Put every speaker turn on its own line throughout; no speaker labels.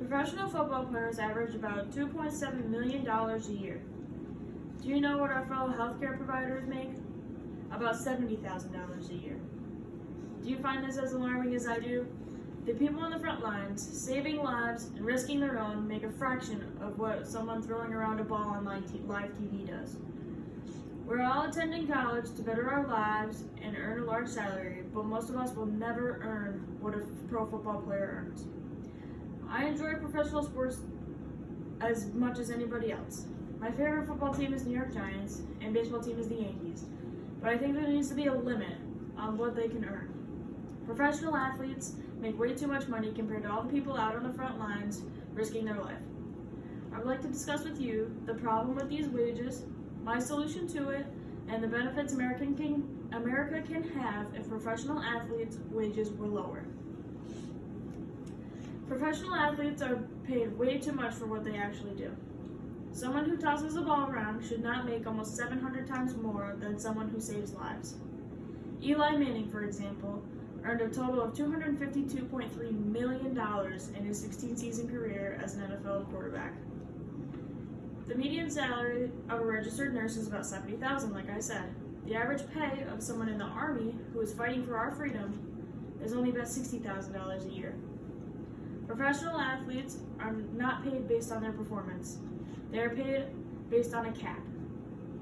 Professional football players average about $2.7 million a year. Do you know what our fellow healthcare providers make? About $70,000 a year. Do you find this as alarming as I do? The people on the front lines, saving lives and risking their own, make a fraction of what someone throwing around a ball on live TV does. We're all attending college to better our lives and earn a large salary, but most of us will never earn what a pro football player earns. I enjoy professional sports as much as anybody else. My favorite football team is New York Giants, and baseball team is the Yankees, but I think there needs to be a limit on what they can earn. Professional athletes make way too much money compared to all the people out on the front lines risking their life. I would like to discuss with you the problem with these wages, my solution to it, and the benefits America can have if professional athletes' wages were lower. Professional athletes are paid way too much for what they actually do. Someone who tosses a ball around should not make almost 700 times more than someone who saves lives. Eli Manning, for example, earned a total of $252.3 million in his 16-season career as an NFL quarterback. The median salary of a registered nurse is about $70,000, like I said. The average pay of someone in the Army who is fighting for our freedom is only about $60,000 a year. Professional athletes are not paid based on their performance. They are paid based on a cap,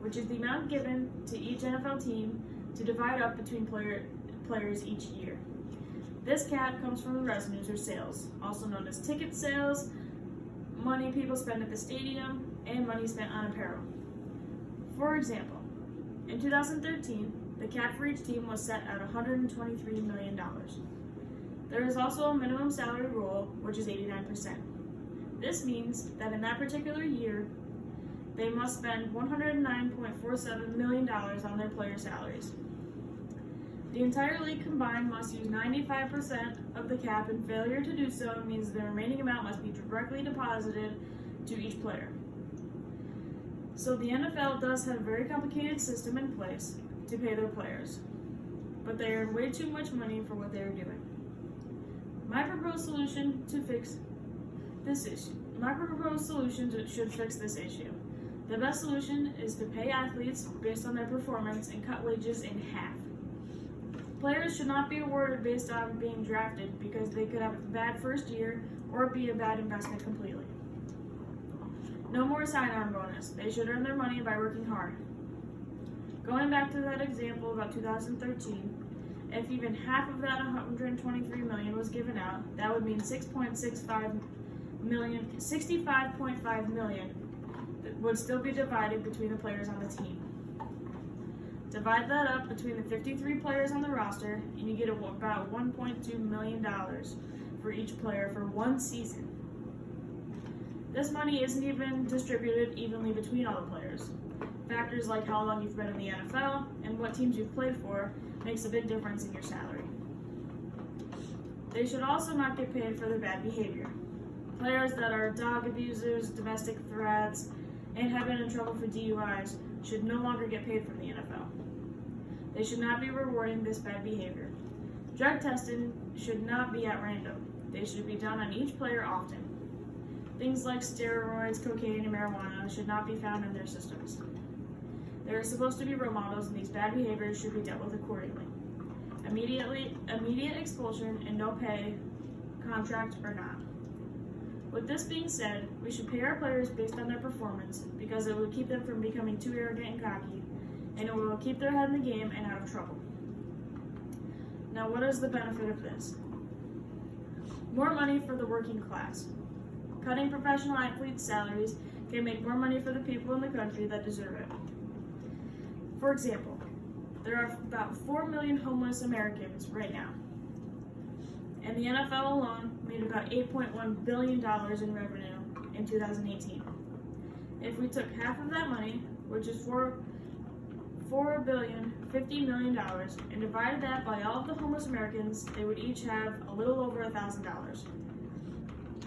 which is the amount given to each NFL team to divide up between players each year. This cap comes from the revenues or sales, also known as ticket sales, money people spend at the stadium, and money spent on apparel. For example, in 2013, the cap for each team was set at $123 million. There is also a minimum salary rule, which is 89%. This means that in that particular year, they must spend $109.47 million on their player salaries. The entire league combined must use 95% of the cap, and failure to do so means the remaining amount must be directly deposited to each player. So the NFL does have a very complicated system in place to pay their players, but they earn way too much money for what they are doing. My proposed solution should fix this issue. The best solution is to pay athletes based on their performance and cut wages in half. Players should not be awarded based on being drafted because they could have a bad first year or be a bad investment completely. No more sign-on bonus. They should earn their money by working hard. Going back to that example about 2013, if even half of that $123 million was given out, that would mean $65.5 million that would still be divided between the players on the team. Divide that up between the 53 players on the roster, and you get about $1.2 million for each player for one season. This money isn't even distributed evenly between all the players. Factors like how long you've been in the NFL and what teams you've played for makes a big difference in your salary. They should also not get paid for their bad behavior. Players that are dog abusers, domestic threats, and have been in trouble for DUIs should no longer get paid from the NFL. They should not be rewarding this bad behavior. Drug testing should not be at random. They should be done on each player often. Things like steroids, cocaine, and marijuana should not be found in their systems. There are supposed to be role models, and these bad behaviors should be dealt with accordingly. Immediate expulsion and no pay, contract or not. With this being said, we should pay our players based on their performance because it will keep them from becoming too arrogant and cocky, and it will keep their head in the game and out of trouble. Now, what is the benefit of this? More money for the working class. Cutting professional athletes' salaries can make more money for the people in the country that deserve it. For example, there are about 4 million homeless Americans right now, and the NFL alone made about $8.1 billion in revenue in 2018. If we took half of that money, which is $4.05 billion, and divided that by all of the homeless Americans, they would each have a little over $1,000.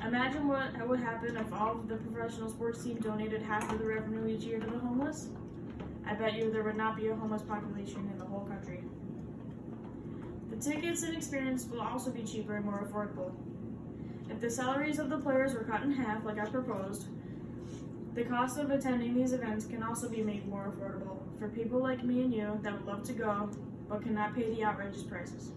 Imagine what would happen if all of the professional sports teams donated half of the revenue each year to the homeless. I bet you there would not be a homeless population in the whole country. The tickets and experience will also be cheaper and more affordable. If the salaries of the players were cut in half, like I proposed, the cost of attending these events can also be made more affordable for people like me and you that would love to go but cannot pay the outrageous prices.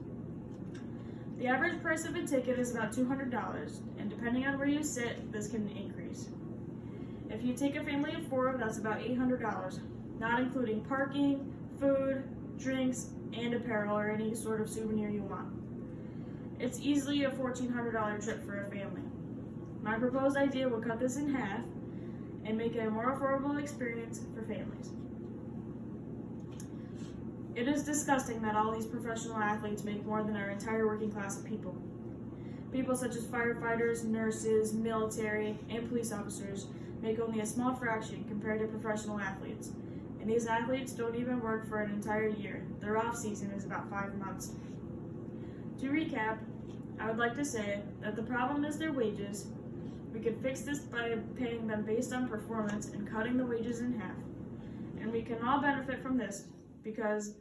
The average price of a ticket is about $200, and depending on where you sit, this can increase. If you take a family of 4, that's about $800, not including parking, food, drinks, and apparel or any sort of souvenir you want. It's easily a $1,400 trip for a family. My proposed idea will cut this in half and make it a more affordable experience for families. It is disgusting that all these professional athletes make more than our entire working class of people. People such as firefighters, nurses, military, and police officers make only a small fraction compared to professional athletes. And these athletes don't even work for an entire year. Their off season is about 5 months. To recap, I would like to say that the problem is their wages. We could fix this by paying them based on performance and cutting the wages in half. And we can all benefit from this because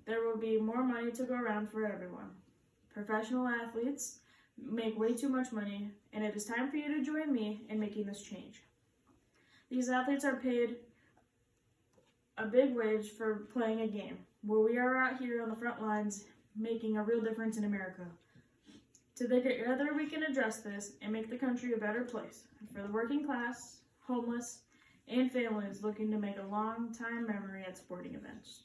there will be more money to go around for everyone. Professional athletes make way too much money, and it is time for you to join me in making this change. These athletes are paid a big wage for playing a game, where we are out here on the front lines making a real difference in America. Together we can address this and make the country a better place for the working class, homeless, and families looking to make a long-time memory at sporting events.